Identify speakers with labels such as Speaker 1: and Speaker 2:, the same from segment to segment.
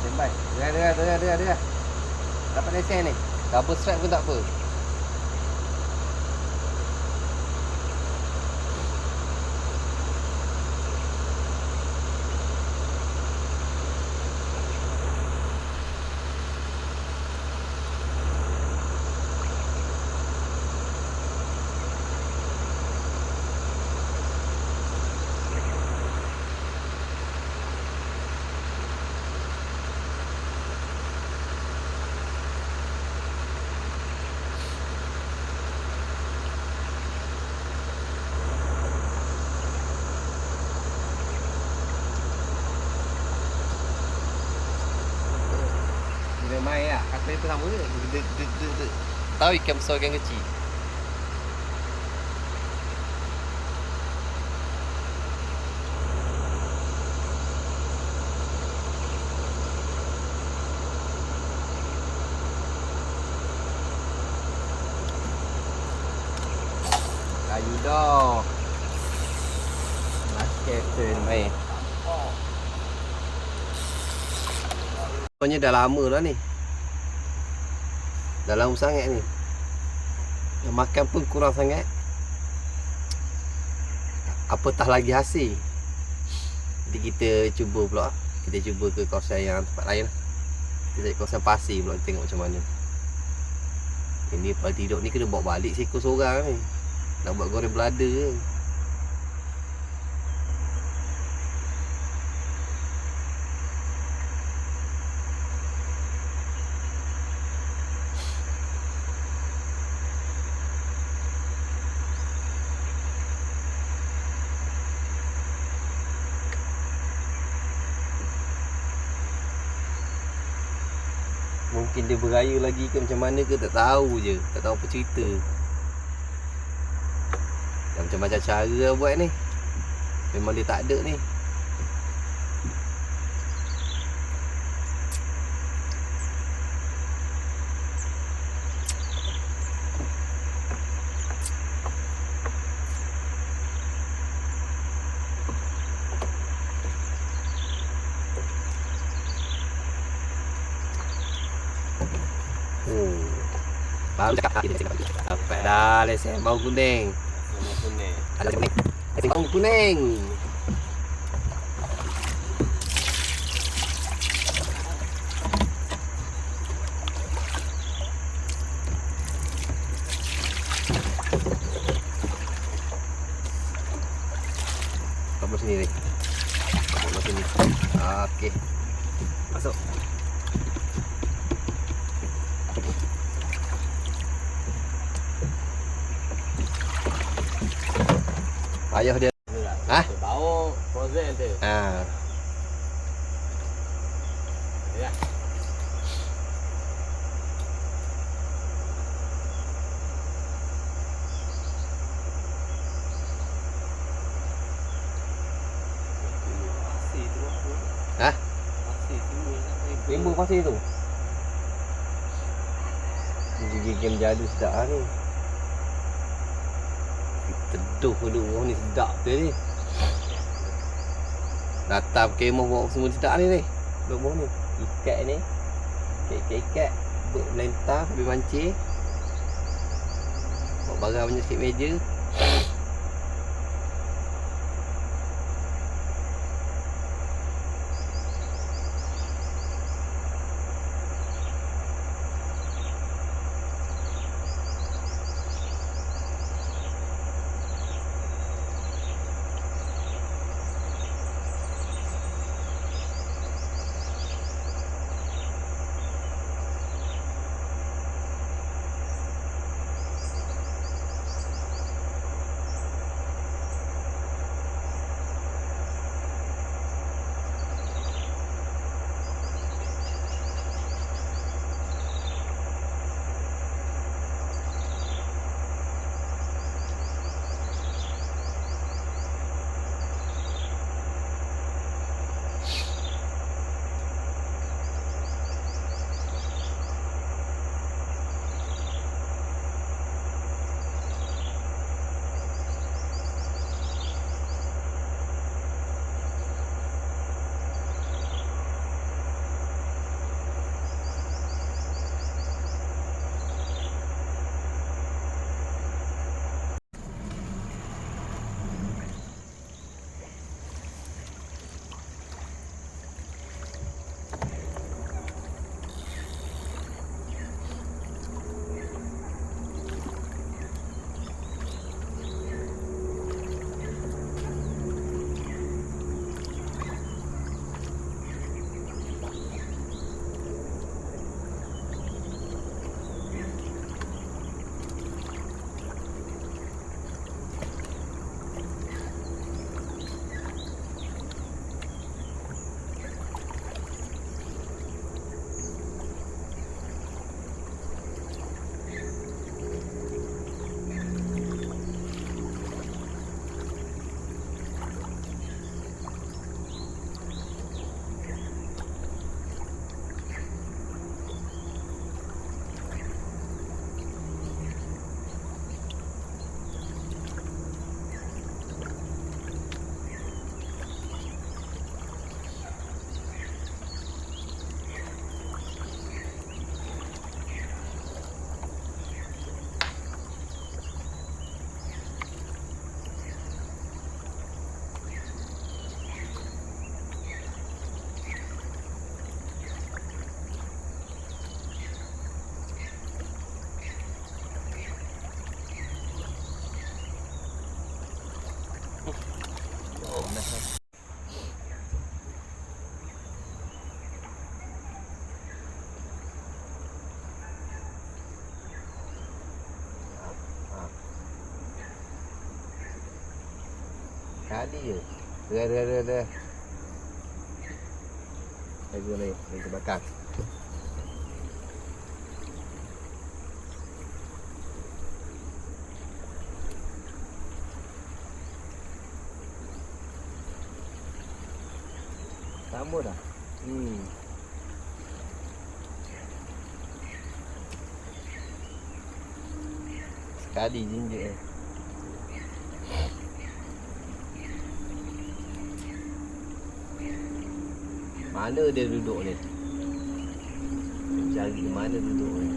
Speaker 1: Standby. Dengar. Dapat lesen ni. Double strap pun tak apa. Dia main lah. Kata itu sama je. Tahu ikan besar ikan kecil. Kayu dah. Last captain main. Sebenarnya dah lama dah ni. Dah lama sangat ni. Makan pun kurang sangat. Apatah lagi hasil. Jadi kita cuba pula. Kita cuba ke kawasan yang tempat lain lah. Kita cari kawasan pasir pula, tengok macam mana. Ini paling tidak ni kena bawa balik seekor seorang ni. Nak buat goreng belada je. Mungkin dia beraya lagi ke macam mana ke tak tahu je. Tak tahu apa cerita. Yang macam-macam cara buat ni. Memang dia tak ada ni. Baru cakap kita dapat dah lesen bau kuning. Ada kuning. Lesen bau kuning. Kamu sini ni. Kamu sini. Okey. Masuk. Ayah dia. Ha?
Speaker 2: Bau frozen tu.
Speaker 1: Ha.
Speaker 2: Ya.
Speaker 1: Ha? Lembu pasir tu. Gigi game jadu sedap ni. Teduh duduk ni sedap tu ni. Datang kemah bawa semua sedap ni. Duduk bawah ni. Ikat ni. Ikat. Melentang sambil mancing. Bawa barang banyak sikit meja. Sekali je. Dah. Lagi bakar. Sama dah. Sekali ginger. Mana dia duduk ni? Cari mana duduk ni?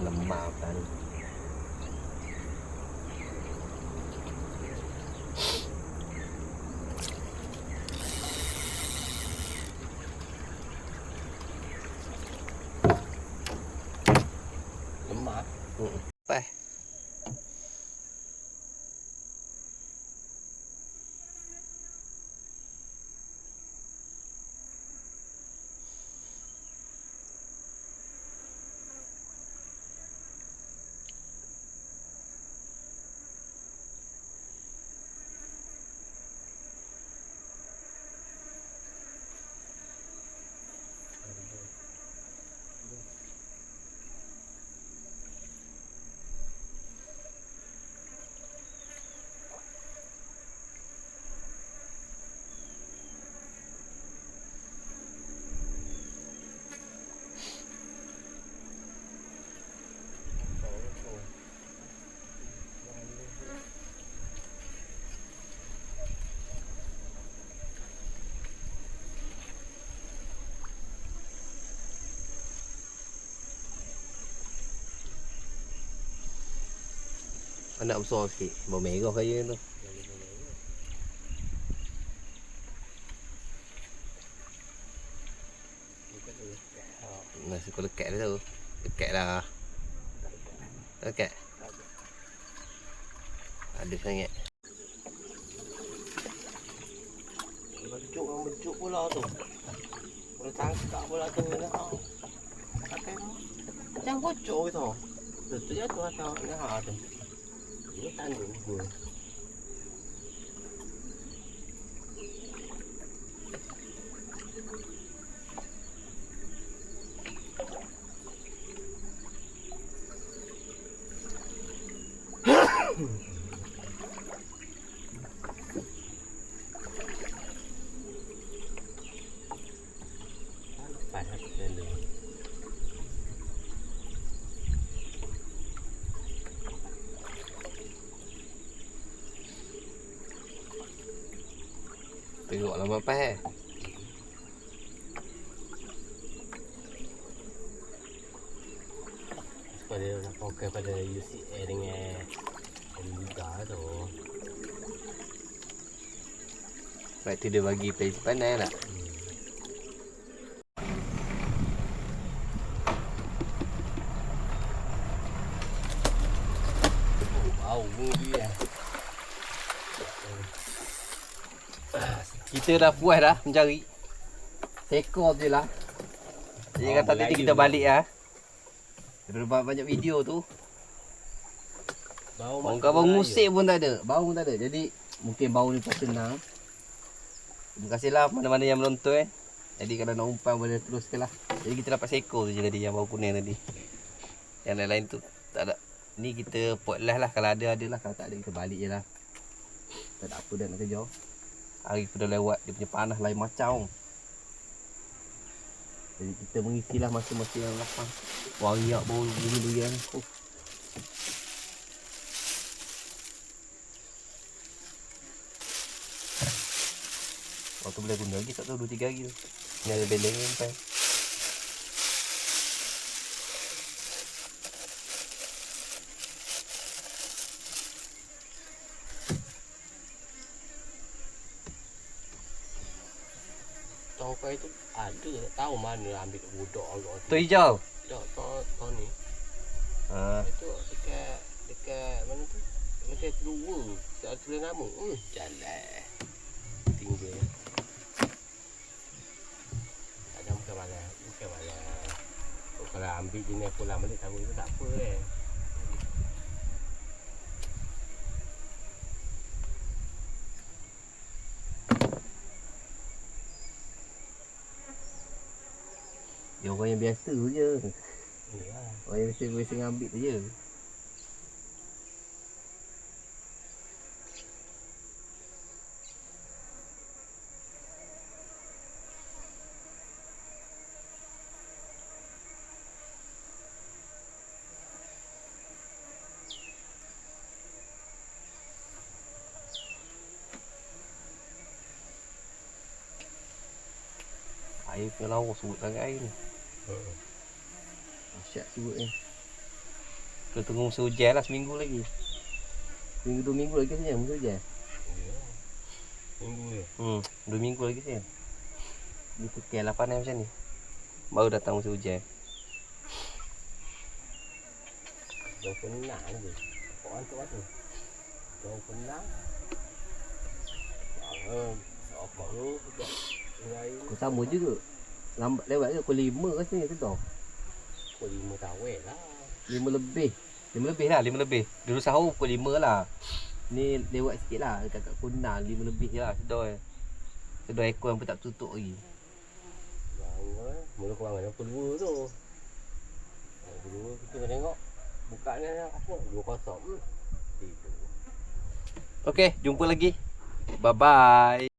Speaker 1: Lemah kan. Lemah. Apa? Anak besar sikit. Bau merah kaya tu. Nasi kau lekat dah tu. Lekat dah. Lekat. Ada sangat. Bejuk pula tu. Boleh tangkap pula tu. Macam bocor tu. Betul je tu atau dah tu. Ini tanduk gua. Tengok lama apa
Speaker 2: Pada nak pakai pada UCA dengan Liga tu.
Speaker 1: Sebab tu dia bagi place pandai tak?
Speaker 2: Bau movie eh.
Speaker 1: Kita dah puas dah mencari. Seekor je lah. Jadi kata nanti kita balik lah. Daripada banyak video tu. Orang kawan musik pun tak ada. Bau pun tak ada. Jadi mungkin bau ni tak senang. Terima kasihlah mana-mana yang menonton. Jadi kalau nak umpan boleh teruskan lah. Jadi kita dapat seekor tu je tadi yang bau kuning tadi. Yang lain-lain tu tak ada. Ni kita pot last lah. Kalau ada lah. Kalau tak ada kita balik je lah. Tak ada apa dah nak kejar. Hari pun dah lewat. Dia punya panas lain macam. Jadi kita mengisilah masa-masa yang lapang. Wariak bau bumi durian. Waktu boleh guna lagi tak tahu 2-3 hari tu. Ni ada beleng sampai.
Speaker 2: Tongkol itu ada, tak tahu mana ambil budak orang
Speaker 1: Tu hijau.
Speaker 2: Tak, kau ni.
Speaker 1: Ha.
Speaker 2: Itu dekat mana tu? Dekat dua. Tak tulis nama. Jalan. Tinggi. Ada bukan malas. Bukan malas. Kalau ambil jenis pulang balik tahu itu tak apa eh.
Speaker 1: Dia orang yang biasa je.
Speaker 2: Ya.
Speaker 1: Orang yang biasa ngambil tu je. Air punya lawa surut sangat air ni. Asyik surut ni. Kita tunggu musim hujan lah seminggu lagi. Seminggu 2 minggu lagi sebenarnya musim hujan.
Speaker 2: Ya. Tunggu je.
Speaker 1: 2 minggu lagi sebenarnya. Ni kekal lah panas macam ni. Baru datang musim hujan.
Speaker 2: Dah penang je. Kau antuk apa? Dah penang. Apa tu?
Speaker 1: Kau sama juga. Lambat lewat ke pukul 5 rasanya tu dah.
Speaker 2: Pukul 5 tawel lah.
Speaker 1: 5 lebih. 5 lebih lah, 5 lebih. Dulu sahur pukul 5 lah. Ni lewat sikit lah dekat Kunang 5 lebih je lah sedar. Sedar ekor yang pun tak tutup lagi.
Speaker 2: Bangun. Mula kau bangun pukul 2 tu. Pukul 2 kita tengok. Buka ni apa? 2-0. Tidur.
Speaker 1: Okey, jumpa lagi. Bye bye.